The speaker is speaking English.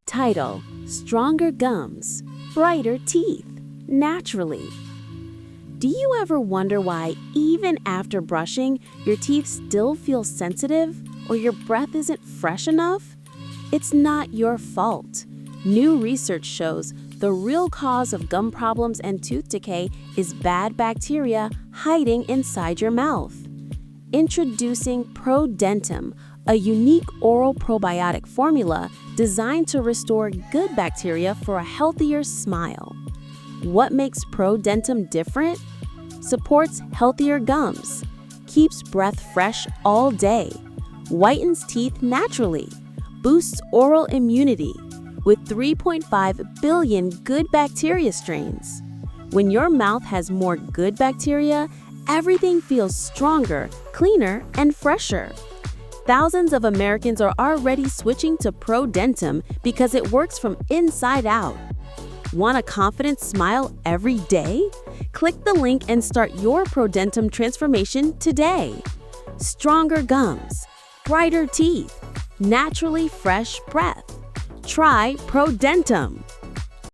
Title: Stronger Gums, Brighter Teeth, Naturally. Do you ever wonder why, even after brushing, your teeth still feel sensitive or your breath isn't fresh enough? It's not your fault. New research shows the real cause of gum problems and tooth decay is bad bacteria hiding inside your mouth. Introducing ProDentim, a unique oral probiotic formula designed to restore good bacteria for a healthier smile. What makes ProDentim different? Supports healthier gums, keeps breath fresh all day, whitens teeth naturally, boosts oral immunity with 3.5 billion good bacteria strains. When your mouth has more good bacteria, everything feels stronger, cleaner, and fresher. Thousands of Americans are already switching to ProDentim because it works from inside out. Want a confident smile every day? Click the link and start your ProDentim transformation today. Stronger gums, brighter teeth, naturally fresh breath. Try ProDentim.